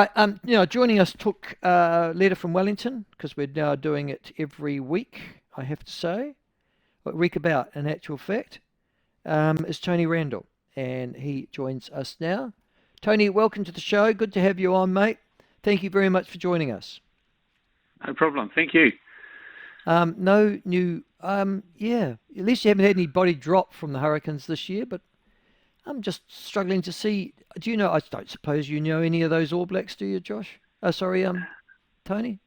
Right, joining us took a letter from Wellington because we're now doing it every week, I have to say. A week about, in actual fact, is Tony Randle, and he joins us now. Tony, welcome to the show. Good to have you on, mate. Thank you very much for joining us. No problem. Thank you. No new, yeah, at least you haven't had any body drop from the Hurricanes this year, but I'm just struggling to see. Do you know? I don't suppose you know any of those All Blacks, do you, Josh? Sorry, Tony.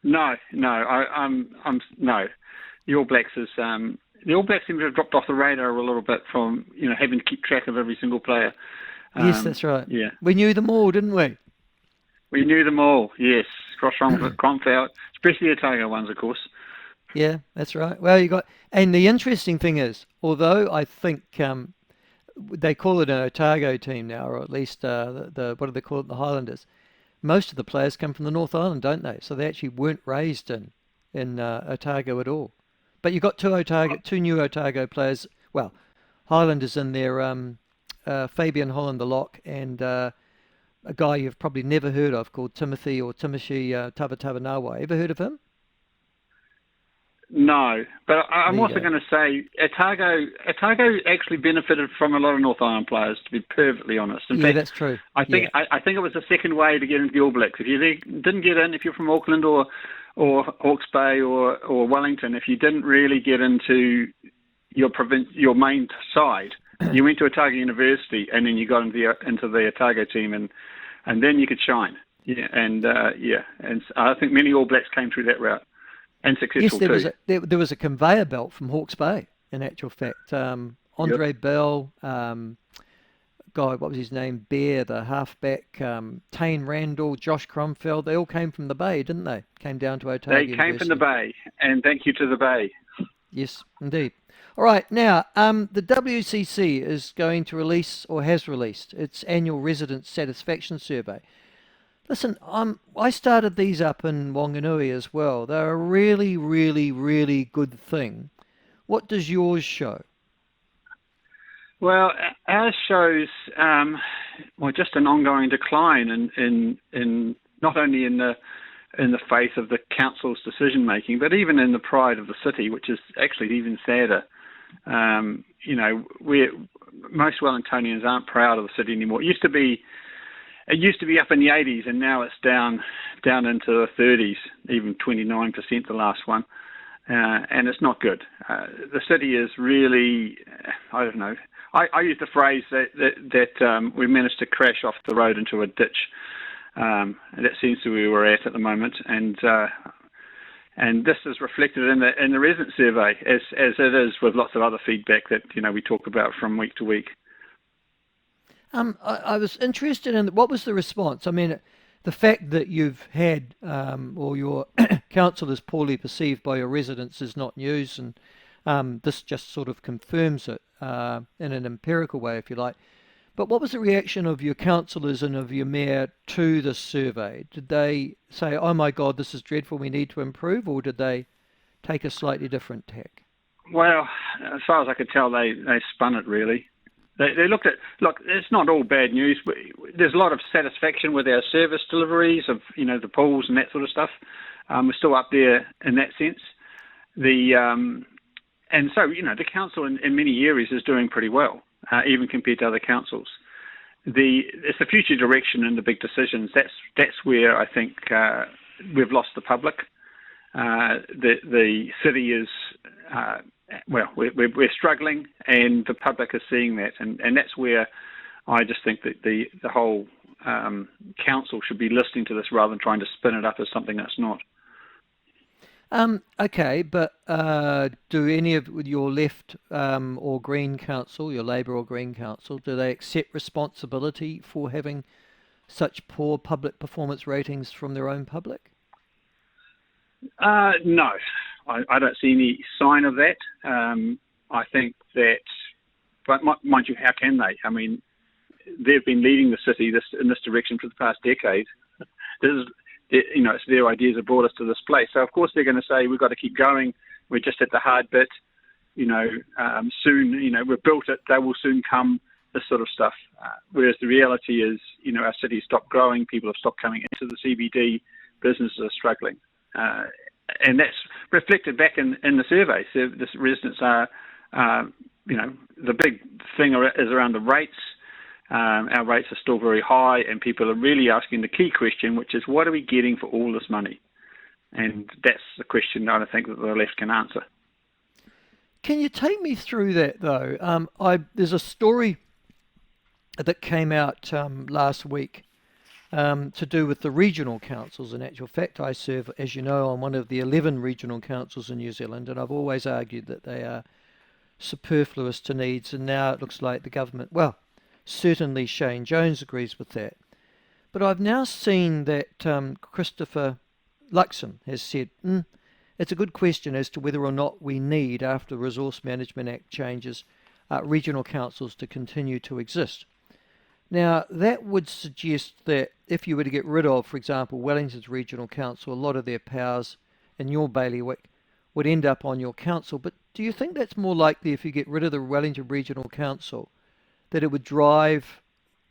No, no, no. The All Blacks seem to have dropped off the radar a little bit from having to keep track of every single player. Yes, that's right. Yeah, We knew them all, didn't we? we knew them all. Yes, Cromfeld, especially the Otago ones, of course. Yeah, that's right. Well, and the interesting thing is, although I think they call it an Otago team now, or at least the what do they call it, the Highlanders. Most of the players come from the North Island, don't they? So they actually weren't raised in Otago at all. But you've got two new Otago players. Well, Highlanders in there, Fabian Holland the lock, and a guy you've probably never heard of called Timothy or Timishi Tavatavanawa. Ever heard of him? No, but There I'm you also go. going to say Otago actually benefited from a lot of North Island players. To be perfectly honest, in Yeah, fact, that's true. I think Yeah. I think it was the second way to get into the All Blacks. If you didn't get in, if you're from Auckland or Hawke's Bay or Wellington, if you didn't really get into your main side, you went to Otago University and then you got into the Otago team and then you could shine. Yeah, and I think many All Blacks came through that route and Yes, successful there was too. there was a conveyor belt from Hawke's Bay, in actual fact. Yep. Andre Bell, guy, what was his name? Bear, the halfback, Tane Randall, Josh Cromfeld, they all came from the Bay, didn't they? Came down to They Otago came from the University. Bay, and thank you to the Bay. Yes, indeed. All right, now, the WCC is going to release, or has released, its annual resident satisfaction survey. Listen, I started these up in Wanganui as well. They're a really, really, really good thing. What does yours show? Well, ours shows just an ongoing decline in not only in the face of the council's decision making, but even in the pride of the city, which is actually even sadder. We most Wellingtonians aren't proud of the city anymore. It used to be up in the 80s, and now it's down into the 30s, even 29% the last one, and it's not good. The city is really, I don't know. I use the phrase that we managed to crash off the road into a ditch. And that seems to be where we're at the moment, and this is reflected in the resident survey, as it is with lots of other feedback that we talk about from week to week. I was interested in what was the response. I mean, the fact that you've had or your council is poorly perceived by your residents is not news, and this just sort of confirms it in an empirical way, if you like. But what was the reaction of your councillors and of your mayor to this survey? Did they say, "Oh my God, this is dreadful, we need to improve," or did they take a slightly different tack? Well, as far as I could tell, they spun it really. They looked at, look, it's not all bad news. There's a lot of satisfaction with our service deliveries of, the pools and that sort of stuff. We're still up there in that sense. The And so, the council in many areas is doing pretty well, even compared to other councils. It's the future direction and the big decisions. That's where I think we've lost the public. The city is we're struggling, and the public is seeing that, and that's where I just think that the whole council should be listening to this rather than trying to spin it up as something that's not. Okay, but do any of your left or Green Council, your Labour or Green Council, do they accept responsibility for having such poor public performance ratings from their own public? No, I don't see any sign of that. I think that, but mind you, how can they? I mean, they've been leading the city in this direction for the past decade. This is, it's their ideas that brought us to this place. So of course they're going to say we've got to keep going. We're just at the hard bit. Soon, we've built it. They will soon come this sort of stuff. Whereas the reality is, our city's stopped growing, people have stopped coming into the CBD, businesses are struggling. And that's reflected back in the survey. So the residents are, the big thing is around the rates. Our rates are still very high, and people are really asking the key question, which is, what are we getting for all this money? And that's the question that I think that the left can answer. Can you take me through that, though? There's a story that came out last week to do with the regional councils. In actual fact, I serve, as you know, on one of the 11 regional councils in New Zealand, and I've always argued that they are superfluous to needs, and now it looks like the government, well, certainly Shane Jones agrees with that. But I've now seen that Christopher Luxon has said, it's a good question as to whether or not we need, after the Resource Management Act changes, regional councils to continue to exist. Now, that would suggest that if you were to get rid of, for example, Wellington's regional council, a lot of their powers in your bailiwick would end up on your council. But do you think that's more likely if you get rid of the Wellington Regional Council, that it would drive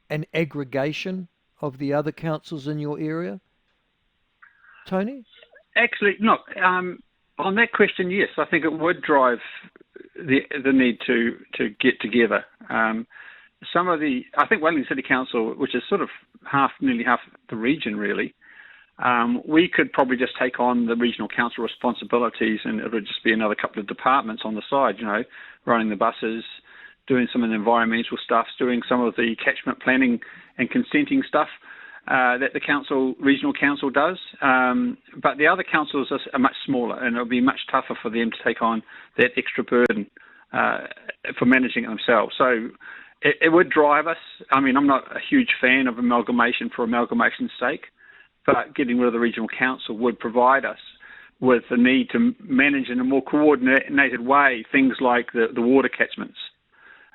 an aggregation of the other councils in your area? Tony? Actually, look, on that question, yes, I think it would drive the need to get together. I think Wellington City Council, which is sort of nearly half the region really, we could probably just take on the regional council responsibilities, and it would just be another couple of departments on the side, running the buses, doing some of the environmental stuff, doing some of the catchment planning and consenting stuff that the regional council does. But the other councils are much smaller, and it'll be much tougher for them to take on that extra burden for managing it themselves. So it would drive us. I mean, I'm not a huge fan of amalgamation for amalgamation's sake, but getting rid of the regional council would provide us with the need to manage in a more coordinated way things like the water catchments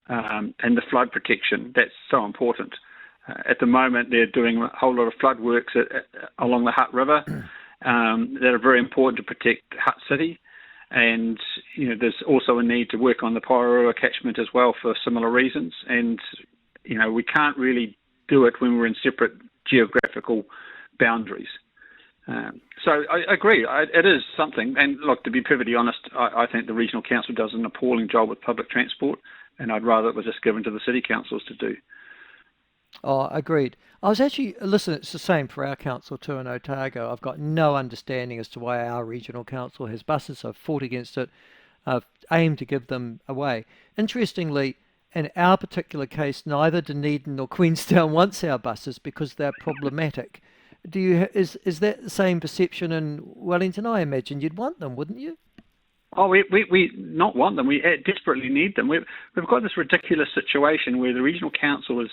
and the flood protection. That's so important. At the moment, they're doing a whole lot of flood works along the Hutt River that are very important to protect Hutt City. And, there's also a need to work on the Pairua catchment as well for similar reasons. And, we can't really do it when we're in separate geographical boundaries. So I agree. It is something. And look, to be perfectly honest, I think the regional council does an appalling job with public transport, and I'd rather it was just given to the city councils to do. Oh, agreed. I was actually, listen, it's the same for our council too in Otago. I've got no understanding as to why our regional council has buses. I've fought against it. I've aimed to give them away. Interestingly, in our particular case, neither Dunedin nor Queenstown wants our buses because they're problematic. Is that the same perception in Wellington? I imagine you'd want them, wouldn't you? Oh, we not want them. We desperately need them. We've got this ridiculous situation where the regional council is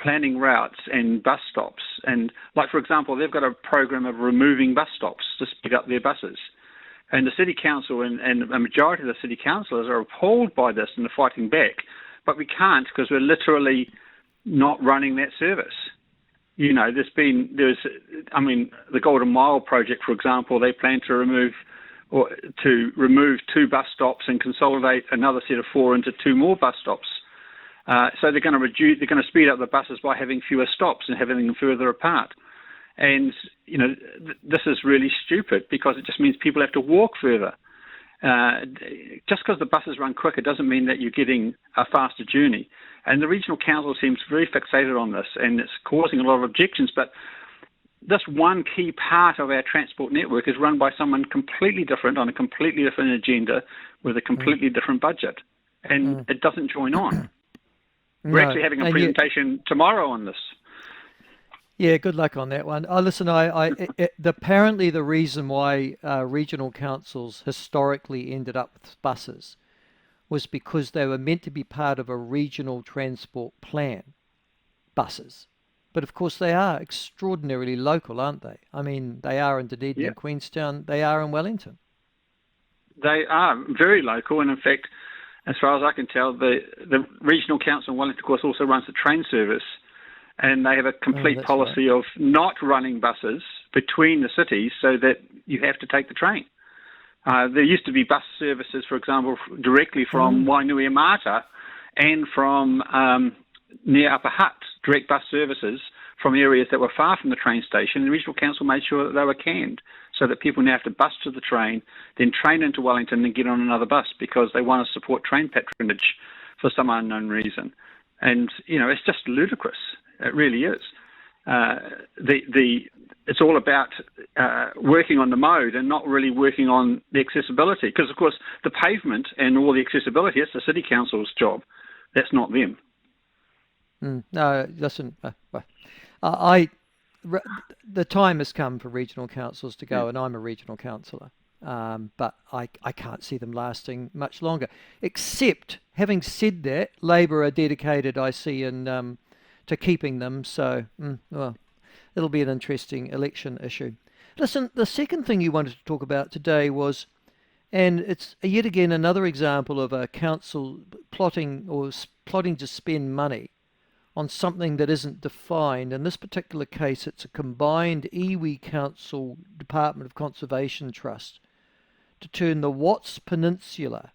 planning routes and bus stops. And like, for example, they've got a program of removing bus stops to speed up their buses. And the city council and a majority of the city councillors are appalled by this and are fighting back. But we can't because we're literally not running that service. The Golden Mile project, for example, they plan to remove 2 bus stops and consolidate another set of 4 into 2 more bus stops. So they're going to speed up the buses by having fewer stops and having them further apart. And, this is really stupid because it just means people have to walk further. Just because the buses run quicker doesn't mean that you're getting a faster journey. And the regional council seems very fixated on this, and it's causing a lot of objections. But this one key part of our transport network is run by someone completely different on a completely different agenda with a completely different budget. And it doesn't join on. We're actually having a presentation tomorrow on this. Yeah, good luck on that one. Listen, apparently the reason why regional councils historically ended up with buses was because they were meant to be part of a regional transport plan, buses. But of course they are extraordinarily local, aren't they? I mean, they are in Dunedin and Queenstown, they are in Wellington. They are very local, and in fact, as far as I can tell, the regional council in Wellington, of course, also runs the train service, and they have a complete policy of not running buses between the cities so that you have to take the train. There used to be bus services, for example, directly from Wainuiomata and from near Upper Hutt direct bus services from areas that were far from the train station. The regional council made sure that they were canned, so that people now have to bus to the train, then train into Wellington and get on another bus because they want to support train patronage for some unknown reason. And, it's just ludicrous. It really is. It's all about working on the mode and not really working on the accessibility. Because, of course, the pavement and all the accessibility, it's the City Council's job. That's not them. No, listen, the time has come for regional councils to go, and I'm a regional councillor. But I can't see them lasting much longer. Except, having said that, Labor are dedicated, I see, to keeping them. So, well, it'll be an interesting election issue. Listen, the second thing you wanted to talk about today was, and it's yet again another example of a council plotting to spend money on something that isn't defined. In this particular case, it's a combined iwi Council Department of Conservation Trust to turn the Watts Peninsula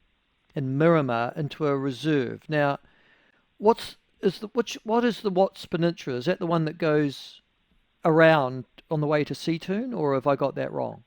in Miramar into a reserve. Now, what is the Watts Peninsula? Is that the one that goes around on the way to Seatoon, or have I got that wrong?